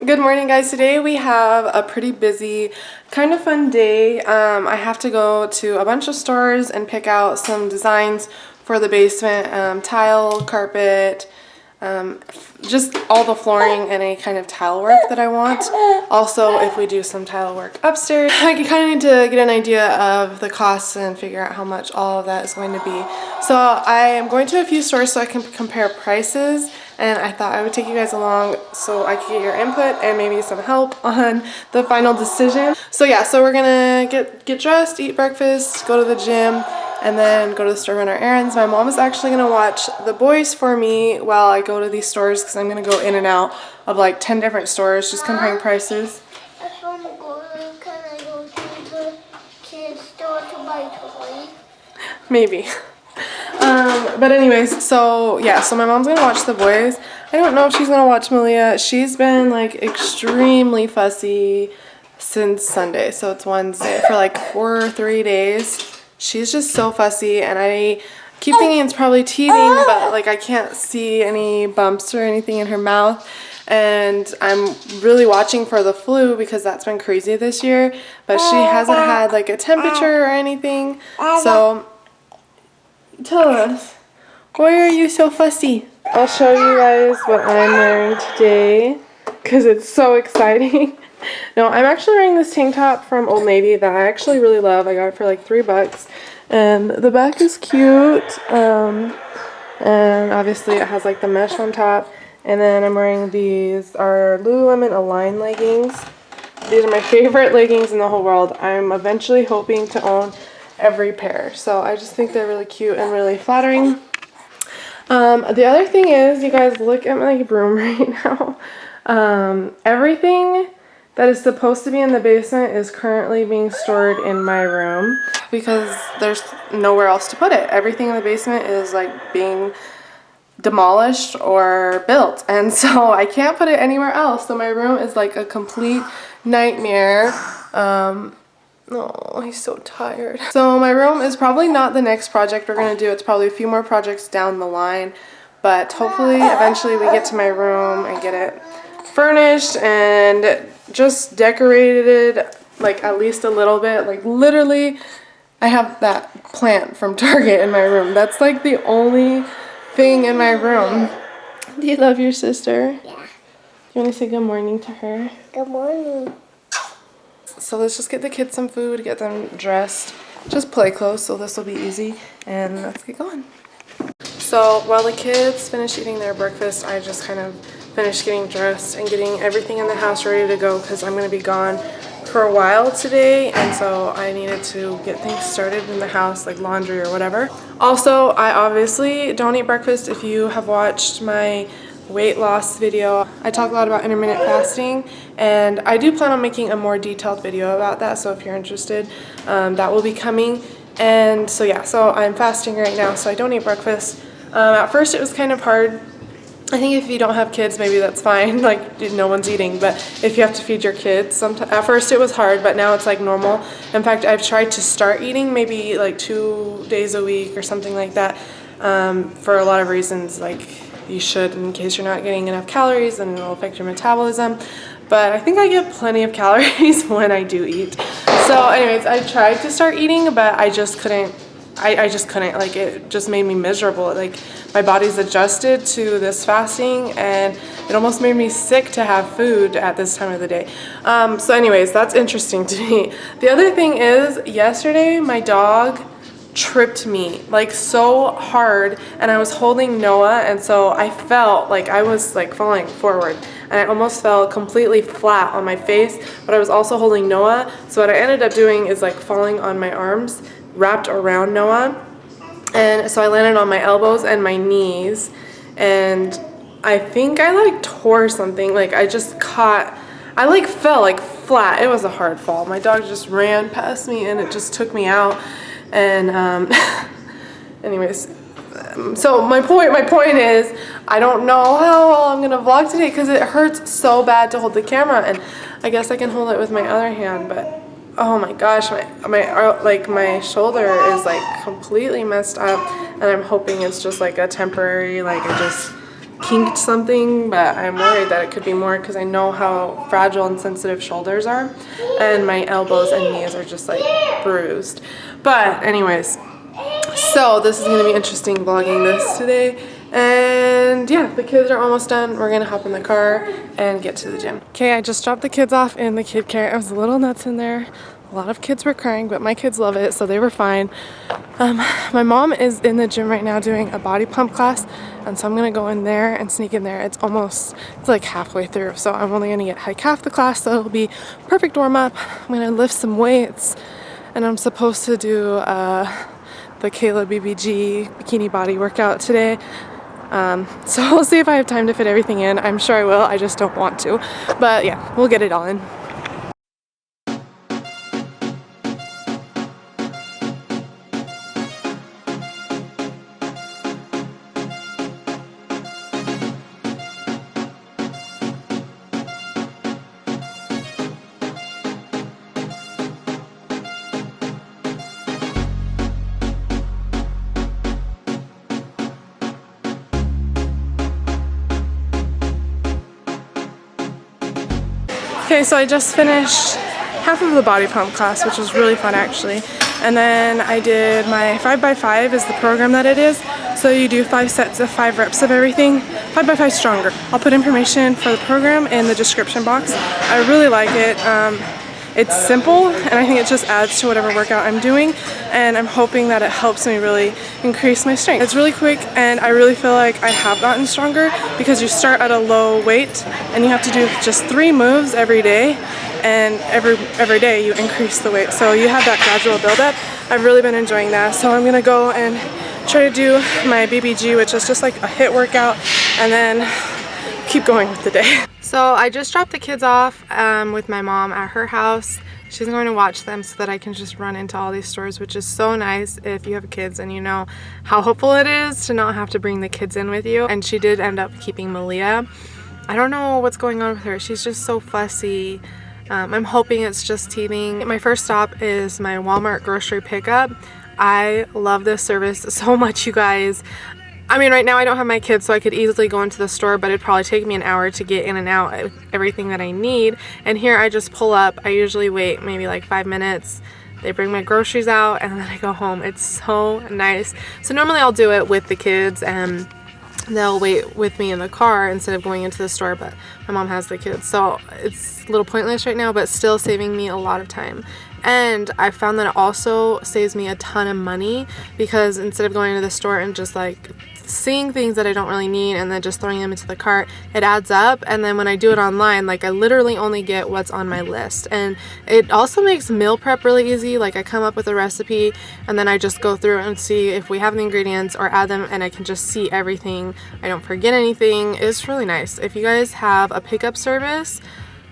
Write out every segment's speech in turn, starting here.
Good morning, guys. Today we have a pretty busy, kind of fun day. I have to go to a bunch of stores and pick out some designs for the basement, tile, carpet, just all the flooring and any kind of tile work that I want. Also, if we do some tile work upstairs, I kind of need to get an idea of the costs and figure out how much all of that is going to be. So I am going to a few stores so I can compare prices, and I thought I would take you guys along so I could get your input and maybe some help on the final decision. So yeah, so we're gonna get dressed, eat breakfast, go to the gym, and then go to the store, run our errands. My mom is actually gonna watch the boys for me while I go to these stores because I'm gonna go in and out of like 10 different stores just comparing prices. If I'm going, can I go to the kids store to buy toys? Maybe. But anyways, so yeah, so my mom's gonna watch the boys. I don't know if she's gonna watch Malia. She's been like extremely fussy since Sunday, so it's Wednesday, for like 4 or 3 days. She's just so fussy, and I keep thinking it's probably teething, but like I can't see any bumps or anything in her mouth. And I'm really watching for the flu because that's been crazy this year, but she hasn't had like a temperature or anything. So tell us, why are you so fussy? I'll show you guys what I'm wearing today because it's so exciting. No, I'm actually wearing this tank top from Old Navy that I actually really love. I got it for like $3, and the back is cute. And obviously it has like the mesh on top. And then I'm wearing these are Lululemon Align leggings. These are my favorite leggings in the whole world. I'm eventually hoping to own every pair, so I just think they're really cute and really flattering. The other thing is, you guys, look at my room right now. Everything that is supposed to be in the basement is currently being stored in my room because there's nowhere else to put it. Everything in the basement is like being demolished or built, and so I can't put it anywhere else. So my room is like a complete nightmare. Oh, he's so tired. So my room is probably not the next project we're gonna do. It's probably a few more projects down the line, but hopefully eventually we get to my room and get it furnished and just decorated, like at least a little bit. Like literally I have that plant from Target in my room. That's like the only thing in my room. Do you love your sister? Yeah. You want to say good morning to her? Good morning. So let's just get the kids some food, get them dressed, just play clothes, so this will be easy, and let's get going. So while the kids finish eating their breakfast, I just kind of finished getting dressed and getting everything in the house ready to go because I'm going to be gone for a while today, and so I needed to get things started in the house, like laundry or whatever. Also, I obviously don't eat breakfast. If you have watched my weight loss video, I talk a lot about intermittent fasting, and I do plan on making a more detailed video about that, so if you're interested, that will be coming. And so yeah, so I'm fasting right now, so I don't eat breakfast. At first it was kind of hard. I think if you don't have kids, maybe that's fine, like no one's eating, but if you have to feed your kids, at first it was hard, but now it's like normal. In fact, I've tried to start eating maybe like 2 days a week or something like that, for a lot of reasons. Like, you should, in case you're not getting enough calories, and it'll affect your metabolism. But I think I get plenty of calories when I do eat. So anyways, I tried to start eating, but I just couldn't. I just couldn't. Like, it just made me miserable. Like, my body's adjusted to this fasting, and it almost made me sick to have food at this time of the day. So anyways, that's interesting to me. The other thing is, yesterday my dog tripped me like so hard, and I was holding Noah, and so I felt like I was like falling forward, and I almost fell completely flat on my face, but I was also holding Noah. So what I ended up doing is like falling on my arms wrapped around Noah, and so I landed on my elbows and my knees, and I think I like tore something. Like I like fell like flat. It was a hard fall. My dog just ran past me and it just took me out. And anyways, so my point is, I don't know how well I'm gonna vlog today because it hurts so bad to hold the camera, and I guess I can hold it with my other hand, but oh my gosh, my shoulder is like completely messed up, and I'm hoping it's just like a temporary, like I just kinked something, but I'm worried that it could be more because I know how fragile and sensitive shoulders are, and my elbows and knees are just like bruised. But anyways, so this is going to be interesting vlogging this today. And yeah, the kids are almost done. We're going to hop in the car and get to the gym. Okay, I just dropped the kids off in the kid care. I was a little nuts in there. A lot of kids were crying, but my kids love it, so they were fine. My mom is in the gym right now doing a body pump class, and so I'm gonna go in there and sneak in there. It's like halfway through, so I'm only gonna get like half the class, so it'll be perfect warm up. I'm gonna lift some weights, and I'm supposed to do the Kayla BBG bikini body workout today. So we'll see if I have time to fit everything in. I'm sure I will, I just don't want to. But yeah, we'll get it all in. Okay, so I just finished half of the body pump class, which was really fun actually. And then I did my 5x5 is the program that it is. So you do 5 sets of 5 reps of everything, 5x5 stronger. I'll put information for the program in the description box. I really like it. It's simple, and I think it just adds to whatever workout I'm doing, and I'm hoping that it helps me really increase my strength. It's really quick, and I really feel like I have gotten stronger because you start at a low weight and you have to do just 3 moves every day, and every day you increase the weight, so you have that gradual buildup. I've really been enjoying that, so I'm gonna go and try to do my BBG, which is just like a HIIT workout, and then keep going with the day. So I just dropped the kids off with my mom at her house. She's going to watch them so that I can just run into all these stores, which is so nice if you have kids and you know how helpful it is to not have to bring the kids in with you. And she did end up keeping Malia. I don't know what's going on with her. She's just so fussy. I'm hoping it's just teething. My first stop is my Walmart grocery pickup. I love this service so much, you guys. I mean, right now I don't have my kids, so I could easily go into the store, but it'd probably take me an hour to get in and out of everything that I need. And here I just pull up. I usually wait maybe like 5 minutes. They bring my groceries out and then I go home. It's so nice. So normally I'll do it with the kids and they'll wait with me in the car instead of going into the store, but my mom has the kids. So it's a little pointless right now, but still saving me a lot of time. And I found that it also saves me a ton of money because instead of going to the store and just like seeing things that I don't really need and then just throwing them into the cart, it adds up. And then when I do it online, like I literally only get what's on my list. And it also makes meal prep really easy. Like I come up with a recipe and then I just go through and see if we have the ingredients or add them, and I can just see everything. I don't forget anything. It's really nice. If you guys have a pickup service,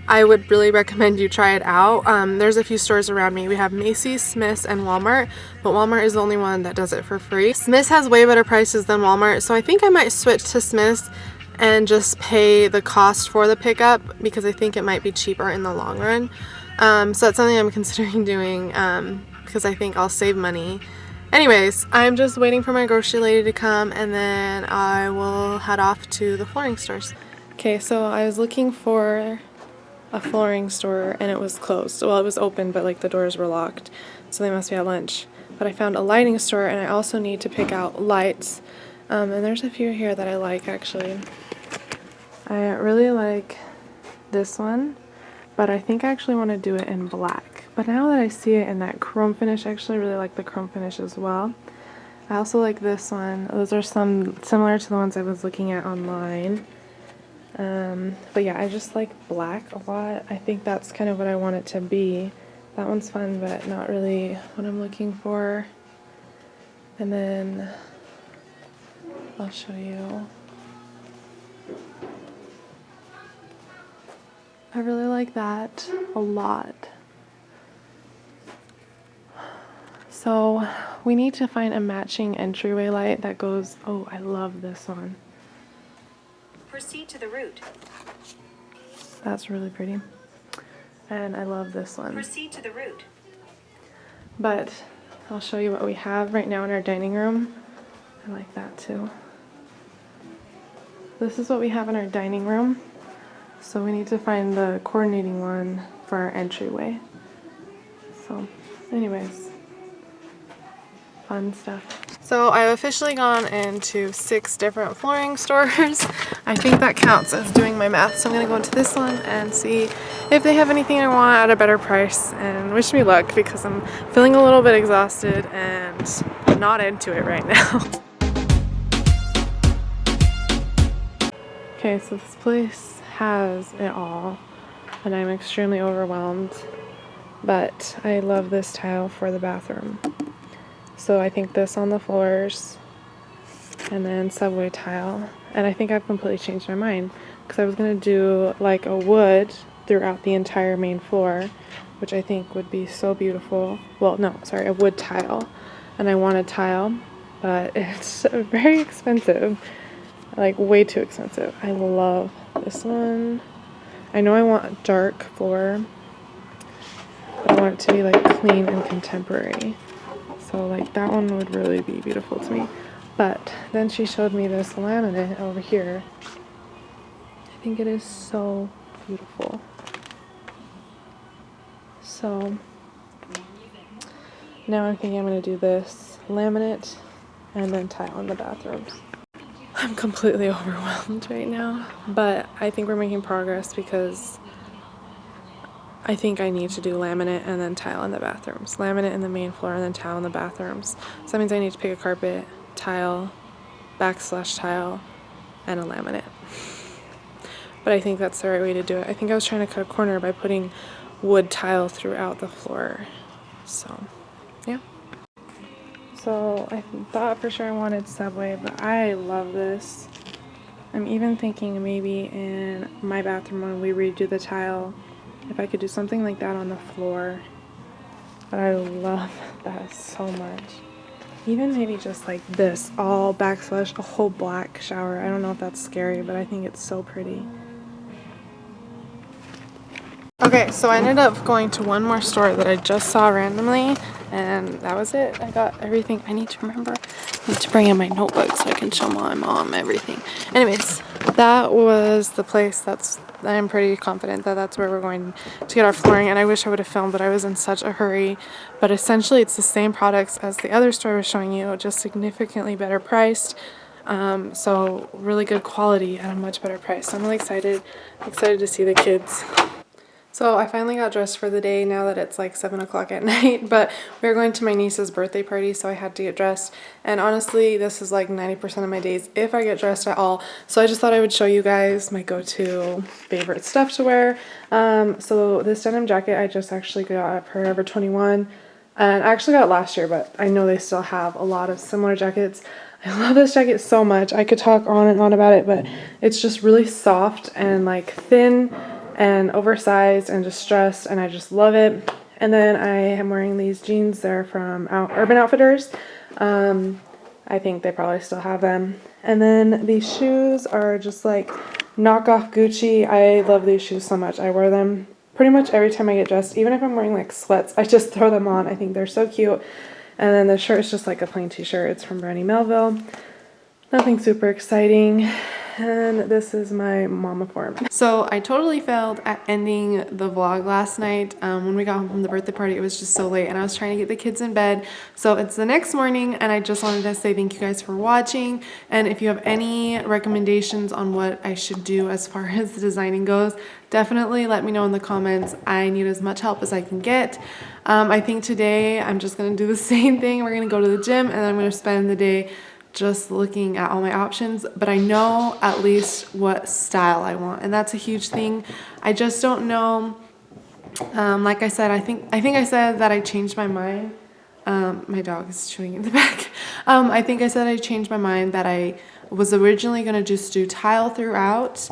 I would really recommend you try it out. There's a few stores around me. We have Macy's, Smith's, and Walmart, but Walmart is the only one that does it for free. Smith's has way better prices than Walmart, so I think I might switch to Smith's and just pay the cost for the pickup because I think it might be cheaper in the long run. So that's something I'm considering doing because I think I'll save money. Anyways, I'm just waiting for my grocery lady to come and then I will head off to the flooring stores. Okay, so I was looking for a flooring store and it was closed. Well, it was open, but like the doors were locked, so they must be at lunch. But I found a lighting store and I also need to pick out lights. And there's a few here that I like actually. I really like this one, but I think I actually want to do it in black. But now that I see it in that chrome finish, I actually really like the chrome finish as well. I also like this one. Those are some similar to the ones I was looking at online. But yeah, I just like black a lot. I think that's kind of what I want it to be. That one's fun, but not really what I'm looking for. And then I'll show you. I really like that a lot. So we need to find a matching entryway light that goes, oh, I love this one. Proceed to the route. That's really pretty. And I love this one. Proceed to the route. But I'll show you what we have right now in our dining room. I like that too. this is what we have in our dining room. So we need to find the coordinating one for our entryway. So anyways, fun stuff. So I've officially gone into 6 different flooring stores. I think that counts as doing my math. So I'm gonna go into this one and see if they have anything I want at a better price, and wish me luck because I'm feeling a little bit exhausted and not into it right now. Okay, so this place has it all and I'm extremely overwhelmed, but I love this tile for the bathroom. So I think this on the floors and then subway tile. And I think I've completely changed my mind because I was going to do like a wood throughout the entire main floor, which I think would be so beautiful. Well, no, sorry, a wood tile. And I want a tile, but it's very expensive. Like way too expensive. I love this one. I know I want dark floor, but I want it to be like clean and contemporary. So like that one would really be beautiful to me. But then she showed me this laminate over here. I think it is so beautiful. So now I'm thinking I'm going to do this laminate and then tile in the bathrooms. I'm completely overwhelmed right now, but I think we're making progress because I think I need to do laminate and then tile in the bathrooms. Laminate in the main floor and then tile in the bathrooms. So that means I need to pick a carpet, tile, /tile, and a laminate. But I think that's the right way to do it. I think I was trying to cut a corner by putting wood tile throughout the floor. So, yeah. So I thought for sure I wanted subway, but I love this. I'm even thinking maybe in my bathroom when we redo the tile, if I could do something like that on the floor. But I love that so much. Even maybe just like this, all / a whole black shower. I don't know if that's scary, but I think it's so pretty. Okay, so I ended up going to one more store that I just saw randomly, and that was it. I got everything I need to remember. I need to bring in my notebook so I can show my mom everything. Anyways, that was the place I'm pretty confident that that's where we're going to get our flooring, and I wish I would have filmed, but I was in such a hurry. But essentially it's the same products as the other store I was showing you, just significantly better priced. So really good quality at a much better price. So I'm really excited to see the kids. So I finally got dressed for the day now that it's like 7 o'clock at night, but we were going to my niece's birthday party, so I had to get dressed. And honestly, this is like 90% of my days if I get dressed at all. So I just thought I would show you guys my go-to favorite stuff to wear. So this denim jacket I just actually got at Forever 21, and I actually got it last year, but I know they still have a lot of similar jackets. I love this jacket so much. I could talk on and on about it, but it's just really soft and like thin and oversized and distressed, and I just love it. And then I am wearing these jeans. They're from Urban Outfitters. I think they probably still have them. And then these shoes are just like knockoff Gucci. I love these shoes so much. I wear them pretty much every time I get dressed. Even if I'm wearing like sweats, I just throw them on. I think they're so cute. And then the shirt is just like a plain t-shirt. It's from Brandy Melville. Nothing super exciting. And this is my mama form. So I totally failed at ending the vlog last night. When we got home from the birthday party, it was just so late and I was trying to get the kids in bed. So it's the next morning and I just wanted to say thank you guys for watching. And if you have any recommendations on what I should do as far as the designing goes, definitely let me know in the comments. I need as much help as I can get. I think today I'm just gonna do the same thing. We're gonna go to the gym and then I'm gonna spend the day just looking at all my options, but I know at least what style I want, and that's a huge thing. I just don't know. Like I said, I think I said that I changed my mind. My dog is chewing in the back. I think I said I changed my mind that I was originally gonna just do tile throughout,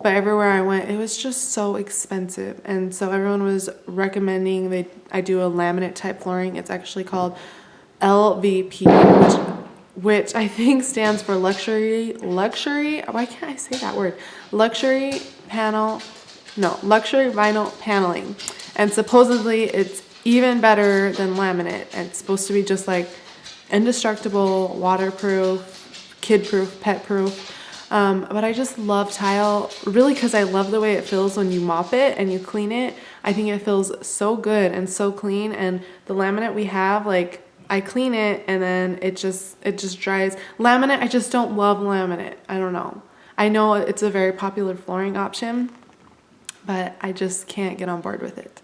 but everywhere I went, it was just so expensive, and so everyone was recommending I do a laminate type flooring. It's actually called LVP, which I think stands for luxury, why can't I say that word? Luxury vinyl paneling. And supposedly it's even better than laminate. And it's supposed to be just like indestructible, waterproof, kid-proof, pet-proof. But I just love tile really because I love the way it feels when you mop it and you clean it. I think it feels so good and so clean. And the laminate we have, like, I clean it and then it just dries. Laminate, I just don't love laminate. I don't know. I know it's a very popular flooring option, but I just can't get on board with it.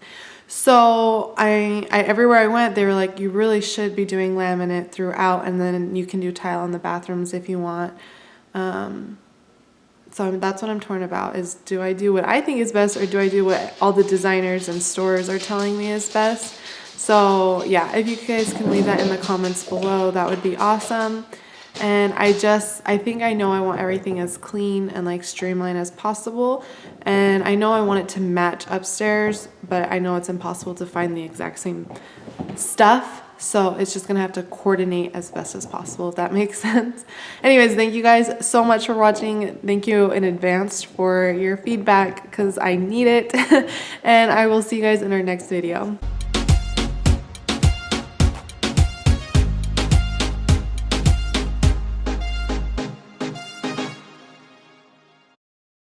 So I everywhere I went, they were like, you really should be doing laminate throughout, and then you can do tile in the bathrooms if you want. So that's what I'm torn about, is do I do what I think is best, or do I do what all the designers and stores are telling me is best? So yeah, if you guys can leave that in the comments below, that would be awesome. And I think I know I want everything as clean and like streamlined as possible. And I know I want it to match upstairs, but I know it's impossible to find the exact same stuff. So it's just gonna have to coordinate as best as possible, if that makes sense. Anyways, thank you guys so much for watching. Thank you in advance for your feedback because I need it. And I will see you guys in our next video.